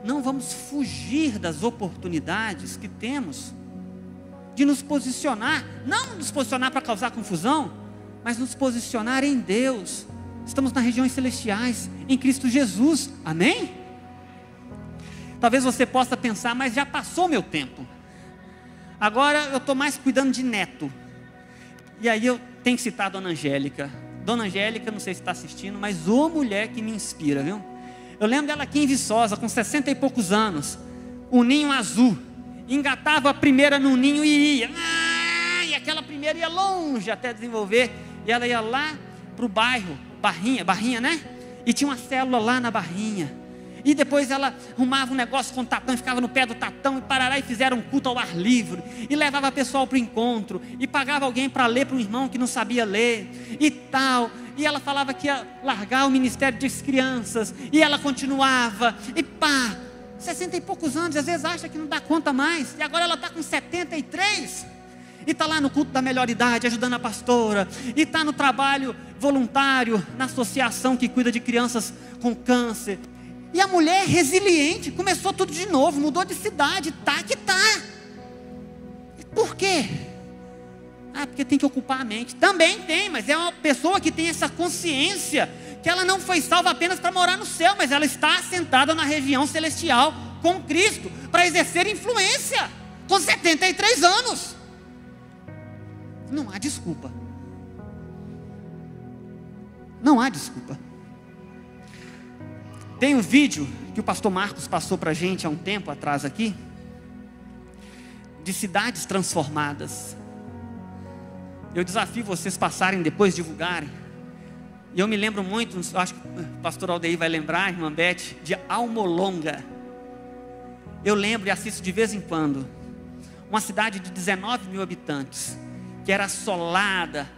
não vamos fugir das oportunidades que temos de nos posicionar, não nos posicionar para causar confusão, mas nos posicionar em Deus. Estamos nas regiões celestiais, em Cristo Jesus, amém? Talvez você possa pensar, mas já passou meu tempo, agora eu estou mais cuidando de neto. E aí eu tenho que citar a Dona Angélica. Dona Angélica, não sei se está assistindo, mas ô mulher que me inspira, viu? Eu lembro dela aqui em Viçosa, com 60 e poucos anos, um ninho azul, engatava a primeira no ninho e ia, e aquela primeira ia longe até desenvolver, e ela ia lá para o bairro, Barrinha, né? E tinha uma célula lá na Barrinha. E depois ela arrumava um negócio com o tatão, ficava no pé do tatão, e parará, e fizeram um culto ao ar livre, e levava pessoal para o encontro, e pagava alguém para ler para um irmão que não sabia ler, e tal. E ela falava que ia largar o ministério das crianças, e ela continuava, e pá, 60 e poucos anos, às vezes acha que não dá conta mais, e agora ela está com 73, e está lá no culto da melhor idade, ajudando a pastora, e está no trabalho voluntário, na associação que cuida de crianças com câncer. E a mulher resiliente, começou tudo de novo, mudou de cidade, tá que tá. Por quê? Ah, porque tem que ocupar a mente. Também tem, mas é uma pessoa que tem essa consciência, que ela não foi salva apenas para morar no céu, mas ela está assentada na região celestial, com Cristo, para exercer influência, com 73 anos. Não há desculpa. Não há desculpa. Tem um vídeo que o pastor Marcos passou para a gente há um tempo atrás aqui, de cidades transformadas. Eu desafio vocês passarem depois, divulgarem. E eu me lembro muito, acho que o pastor Aldeir vai lembrar, a irmã Beth, de Almolonga. Eu lembro e assisto de vez em quando. Uma cidade de 19 mil habitantes, que era assolada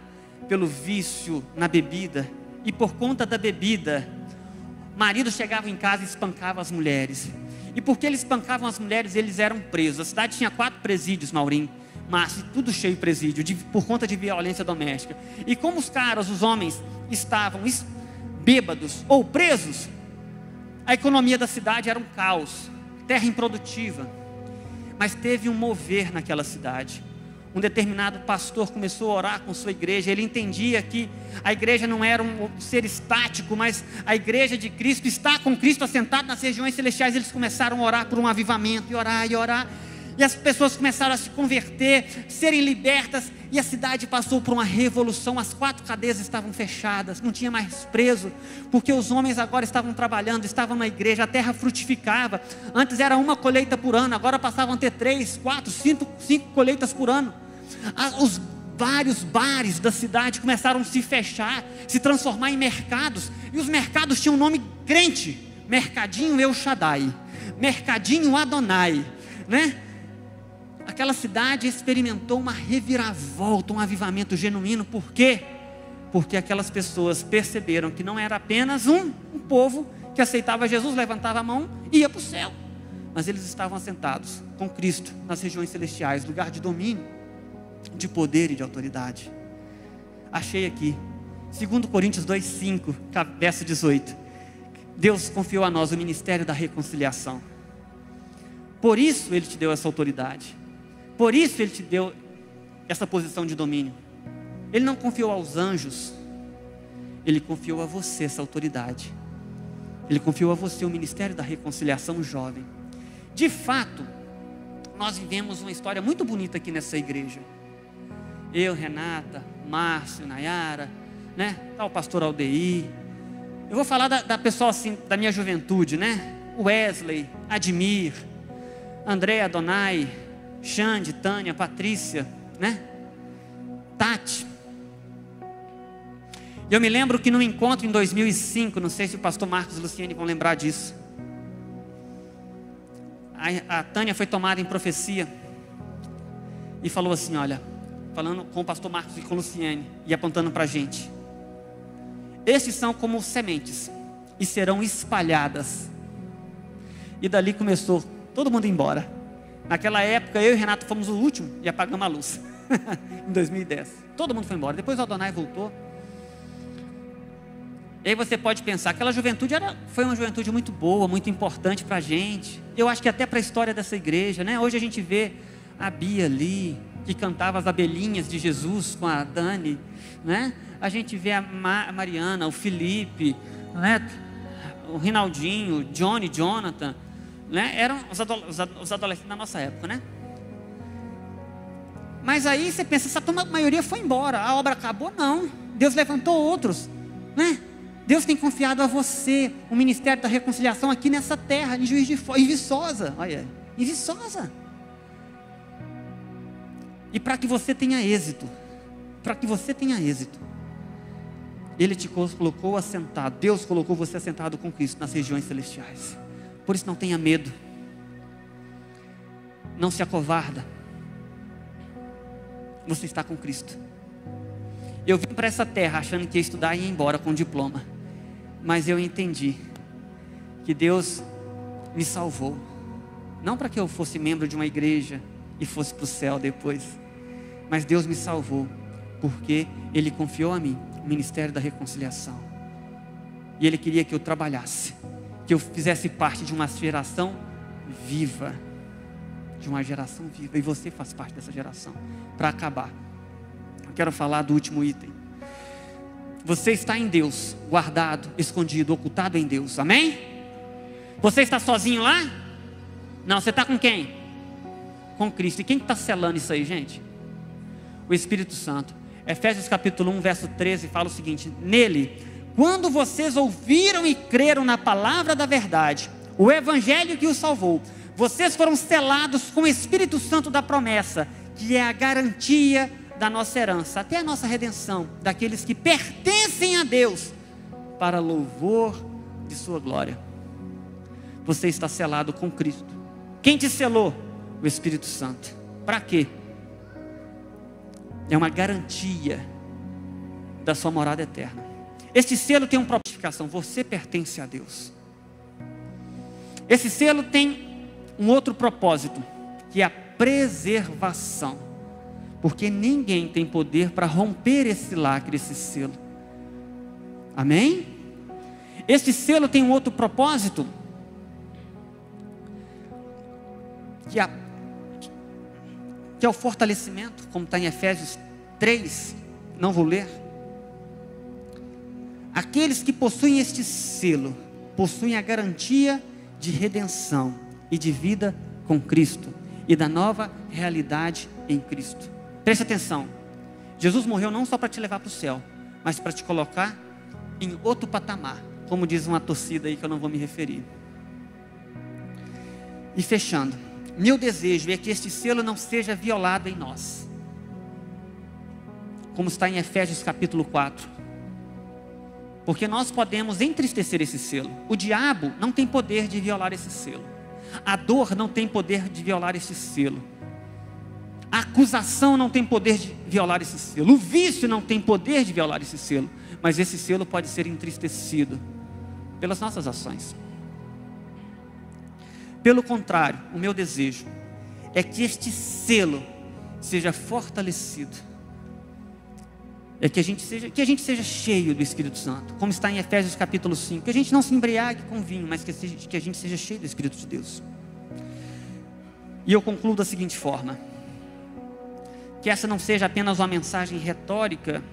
pelo vício na bebida. E por conta da bebida, maridos chegavam em casa e espancavam as mulheres. E porque eles espancavam as mulheres, eles eram presos. A cidade tinha 4 presídios, Maurinho, Márcio, tudo cheio de presídio, por conta de violência doméstica. E como os homens, estavam bêbados ou presos, a economia da cidade era um caos, terra improdutiva. Mas teve um mover naquela cidade. Um determinado pastor começou a orar com sua igreja. Ele entendia que a igreja não era um ser estático, mas a igreja de Cristo está com Cristo assentado nas regiões celestiais. Eles começaram a orar por um avivamento, e orar, e as pessoas começaram a se converter, serem libertas, e a cidade passou por uma revolução. As 4 cadeias estavam fechadas, não tinha mais preso, porque os homens agora estavam trabalhando, estavam na igreja, a terra frutificava. Antes era 1 colheita por ano, agora passavam a ter 3, 4, 5 colheitas por ano, Os vários bares da cidade começaram a se fechar, se transformar em mercados. E os mercados tinham um nome crente: Mercadinho El Shaddai, Mercadinho Adonai, né? Aquela cidade experimentou uma reviravolta, um avivamento genuíno. Por quê? Porque aquelas pessoas perceberam que não era apenas um povo que aceitava Jesus, levantava a mão e ia para o céu, mas eles estavam assentados com Cristo nas regiões celestiais, lugar de domínio, de poder e de autoridade. Achei aqui, 2 Coríntios 2:5, verso 18. Deus confiou a nós o ministério da reconciliação. Por isso Ele te deu essa autoridade. Por isso Ele te deu essa posição de domínio. Ele não confiou aos anjos, Ele confiou a você essa autoridade. Ele confiou a você o ministério da reconciliação jovem. De fato, nós vivemos uma história muito bonita aqui nessa igreja. Eu, Renata, Márcio, Nayara, né? Tá o pastor Aldeir. Eu vou falar da pessoa assim, da minha juventude, né? Wesley, Admir, André, Adonai, Xande, Tânia, Patrícia, né? Tati. Eu me lembro que no encontro em 2005, não sei se o pastor Marcos e Luciane vão lembrar disso, a Tânia foi tomada em profecia e falou assim, olha, falando com o pastor Marcos e com Luciane e apontando para a gente: estes são como sementes e serão espalhadas. E dali começou todo mundo embora. Naquela época eu e Renato fomos o último e apagamos a luz em 2010, todo mundo foi embora. Depois o Adonai voltou. E aí você pode pensar, aquela juventude foi uma juventude muito boa, muito importante para a gente. Eu acho que até para a história dessa igreja, né? Hoje a gente vê a Bia ali, que cantava as abelhinhas de Jesus com a Dani, né? A gente vê a Mariana, o Felipe, né? O Rinaldinho, o Johnny, Jonathan, né? Eram os adolescentes da nossa época, né? Mas aí você pensa, essa maioria foi embora, a obra acabou? Não, Deus levantou outros, né? Deus tem confiado a você o ministério da reconciliação aqui nessa terra, em Juiz de Fora, em Viçosa, olha, em Viçosa. E para que você tenha êxito, Ele te colocou assentado, Deus colocou você assentado com Cristo nas regiões celestiais. Por isso não tenha medo, não se acovarda, você está com Cristo. Eu vim para essa terra achando que ia estudar e ia embora com diploma, mas eu entendi que Deus me salvou, não para que eu fosse membro de uma igreja e fosse para o céu depois, mas Deus me salvou porque Ele confiou a mim o ministério da reconciliação, e Ele queria que eu trabalhasse, que eu fizesse parte de uma geração viva, e você faz parte dessa geração. Para acabar, eu quero falar do último item. Você está em Deus, guardado, escondido, ocultado em Deus, amém? Você está sozinho lá? Não, você está com quem? Com Cristo. E quem está selando isso aí, gente? O Espírito Santo. Efésios capítulo 1, verso 13 fala o seguinte: nele, quando vocês ouviram e creram na palavra da verdade, o evangelho que os salvou, vocês foram selados com o Espírito Santo da promessa, que é a garantia da nossa herança, até a nossa redenção, daqueles que pertencem a Deus, para louvor de sua glória. Você está selado com Cristo. Quem te selou? O Espírito Santo. Para quê? É uma garantia da sua morada eterna. Este selo tem uma propósito: você pertence a Deus. Esse selo tem um outro propósito, que é a preservação, porque ninguém tem poder para romper esse lacre, esse selo. Amém? Este selo tem um outro propósito, que é o fortalecimento, como está em Efésios 3, não vou ler. Aqueles que possuem este selo, possuem a garantia de redenção e de vida com Cristo, e da nova realidade em Cristo. Preste atenção, Jesus morreu não só para te levar para o céu, mas para te colocar em outro patamar, como diz uma torcida aí que eu não vou me referir. E fechando, meu desejo é que este selo não seja violado em nós. como está em Efésios capítulo 4. Porque nós podemos entristecer esse selo. O diabo não tem poder de violar esse selo. A dor não tem poder de violar esse selo. A acusação não tem poder de violar esse selo. O vício não tem poder de violar esse selo. Mas esse selo pode ser entristecido pelas nossas ações. Pelo contrário, o meu desejo é que este selo seja fortalecido. É que a gente seja cheio do Espírito Santo, como está em Efésios capítulo 5. Que a gente não se embriague com vinho, mas que a gente seja cheio do Espírito de Deus. E eu concluo da seguinte forma: que essa não seja apenas uma mensagem retórica,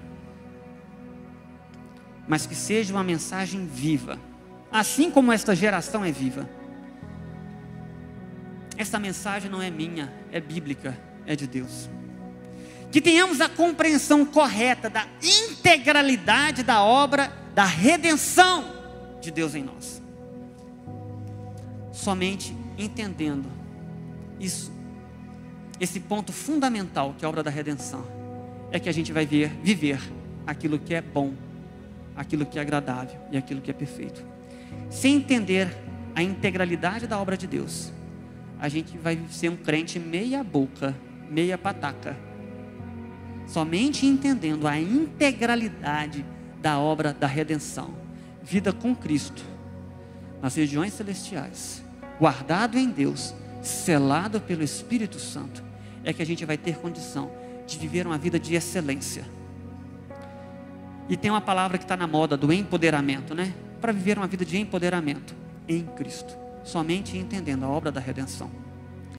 mas que seja uma mensagem viva, assim como esta geração é viva. Essa mensagem não é minha, é bíblica, é de Deus. Que tenhamos a compreensão correta da integralidade da obra da redenção de Deus em nós. Somente entendendo isso, esse ponto fundamental que é a obra da redenção, é que a gente vai viver aquilo que é bom, aquilo que é agradável e aquilo que é perfeito. Sem entender a integralidade da obra de Deus, a gente vai ser um crente meia boca, meia pataca. Somente entendendo a integralidade da obra da redenção, vida com Cristo, nas regiões celestiais, guardado em Deus, selado pelo Espírito Santo, é que a gente vai ter condição de viver uma vida de excelência. E tem uma palavra que está na moda, do empoderamento, né? Para viver uma vida de empoderamento em Cristo, somente entendendo a obra da redenção.